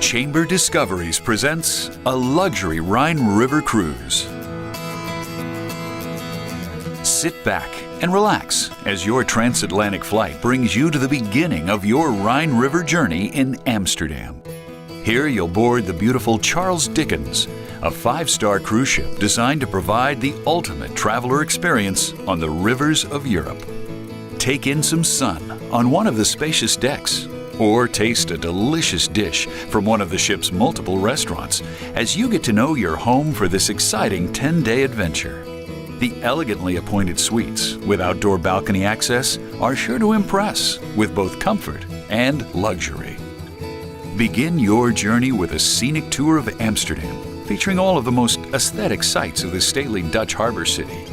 Chamber Discoveries presents a luxury Rhine River cruise. Sit back and relax as your transatlantic flight brings you to the beginning of your Rhine River journey in Amsterdam. Here you'll board the beautiful Charles Dickens, a 5-star cruise ship designed to provide the ultimate traveler experience on the rivers of Europe. Take in some sun on one of the spacious decks, or taste a delicious dish from one of the ship's multiple restaurants as you get to know your home for this exciting 10-day adventure. The elegantly appointed suites with outdoor balcony access are sure to impress with both comfort and luxury. Begin your journey with a scenic tour of Amsterdam, featuring all of the most aesthetic sights of this stately Dutch harbor city.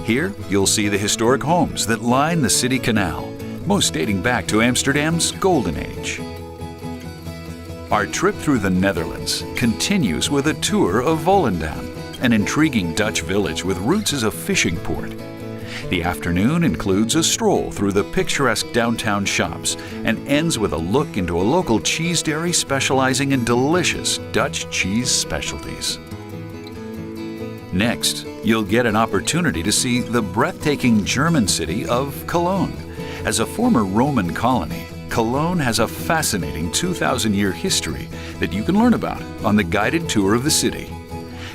Here, you'll see the historic homes that line the city canal, most dating back to Amsterdam's Golden Age. Our trip through the Netherlands continues with a tour of Volendam, an intriguing Dutch village with roots as a fishing port. The afternoon includes a stroll through the picturesque downtown shops and ends with a look into a local cheese dairy specializing in delicious Dutch cheese specialties. Next, you'll get an opportunity to see the breathtaking German city of Cologne. As a former Roman colony, Cologne has a fascinating 2,000-year history that you can learn about on the guided tour of the city.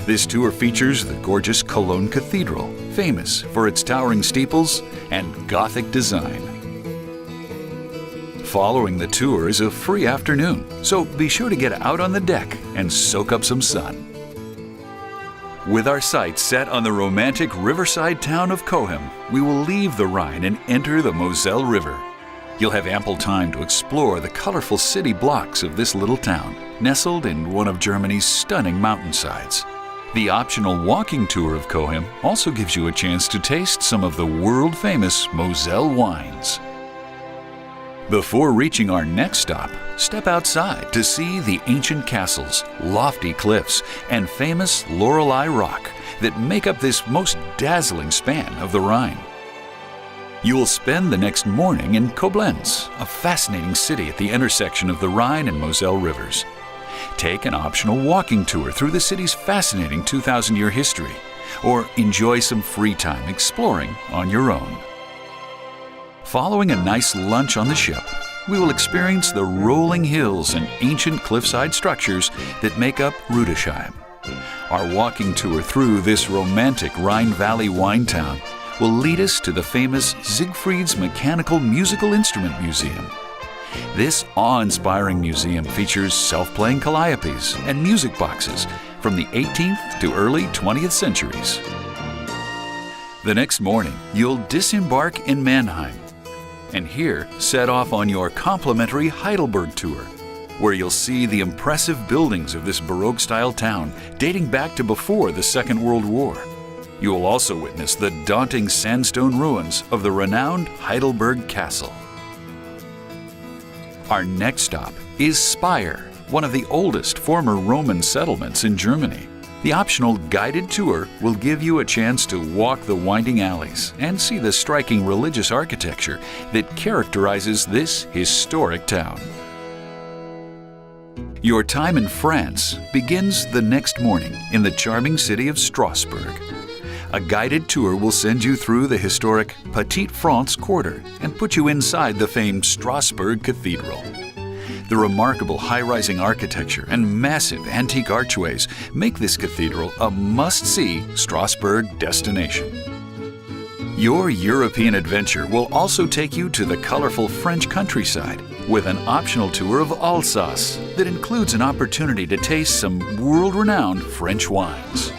This tour features the gorgeous Cologne Cathedral, famous for its towering steeples and Gothic design. Following the tour is a free afternoon, so be sure to get out on the deck and soak up some sun. With our sights set on the romantic riverside town of Cochem, we will leave the Rhine and enter the Moselle River. You'll have ample time to explore the colorful city blocks of this little town, nestled in one of Germany's stunning mountainsides. The optional walking tour of Cochem also gives you a chance to taste some of the world-famous Moselle wines. Before reaching our next stop, step outside to see the ancient castles, lofty cliffs, and famous Lorelei Rock that make up this most dazzling span of the Rhine. You will spend the next morning in Koblenz, a fascinating city at the intersection of the Rhine and Moselle rivers. Take an optional walking tour through the city's fascinating 2,000-year history, or enjoy some free time exploring on your own. Following a nice lunch on the ship, we will experience the rolling hills and ancient cliffside structures that make up Rudesheim. Our walking tour through this romantic Rhine Valley wine town will lead us to the famous Siegfried's Mechanical Musical Instrument Museum. This awe-inspiring museum features self-playing calliopes and music boxes from the 18th to early 20th centuries. The next morning, you'll disembark in Mannheim, and here set off on your complimentary Heidelberg tour, where you'll see the impressive buildings of this Baroque-style town dating back to before the Second World War. You will also witness the daunting sandstone ruins of the renowned Heidelberg Castle. Our next stop is Speyer, one of the oldest former Roman settlements in Germany. The optional guided tour will give you a chance to walk the winding alleys and see the striking religious architecture that characterizes this historic town. Your time in France begins the next morning in the charming city of Strasbourg. A guided tour will send you through the historic Petite France Quarter and put you inside the famed Strasbourg Cathedral. The remarkable high-rising architecture and massive antique archways make this cathedral a must-see Strasbourg destination. Your European adventure will also take you to the colorful French countryside with an optional tour of Alsace that includes an opportunity to taste some world-renowned French wines.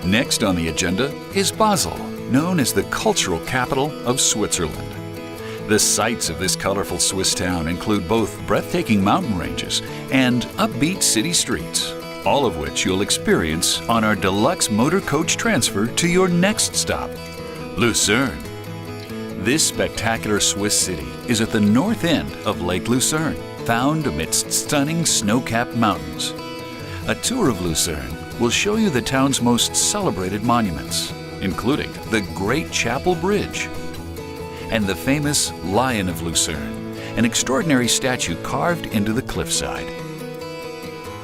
Next on the agenda is Basel, known as the cultural capital of Switzerland. The sights of this colorful Swiss town include both breathtaking mountain ranges and upbeat city streets, all of which you'll experience on our deluxe motor coach transfer to your next stop, Lucerne. This spectacular Swiss city is at the north end of Lake Lucerne, found amidst stunning snow-capped mountains. A tour of Lucerne will show you the town's most celebrated monuments, including the Great Chapel Bridge and the famous Lion of Lucerne, an extraordinary statue carved into the cliffside.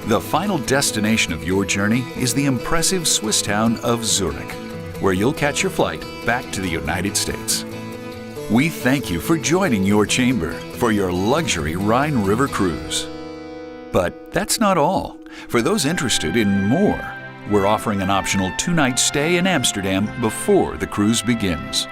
The final destination of your journey is the impressive Swiss town of Zurich, where you'll catch your flight back to the United States. We thank you for joining your chamber for your luxury Rhine River cruise. But that's not all. For those interested in more, we're offering an optional 2-night stay in Amsterdam before the cruise begins.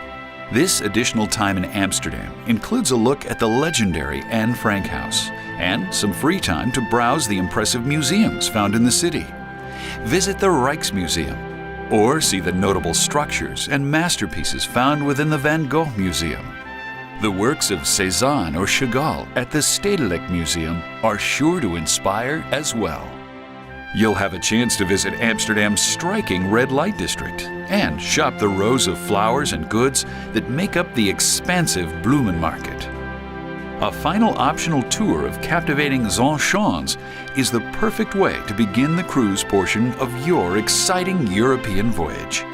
This additional time in Amsterdam includes a look at the legendary Anne Frank House and some free time to browse the impressive museums found in the city. Visit the Rijksmuseum or see the notable structures and masterpieces found within the Van Gogh Museum. The works of Cézanne or Chagall at the Stedelijk Museum are sure to inspire as well. You'll have a chance to visit Amsterdam's striking red light district and shop the rows of flowers and goods that make up the expansive Bloemenmarkt. A final optional tour of captivating Zandschans is the perfect way to begin the cruise portion of your exciting European voyage.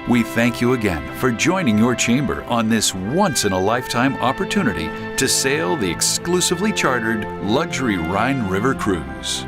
We thank you again for joining your chamber on this once-in-a-lifetime opportunity to sail the exclusively chartered luxury Rhine River cruise.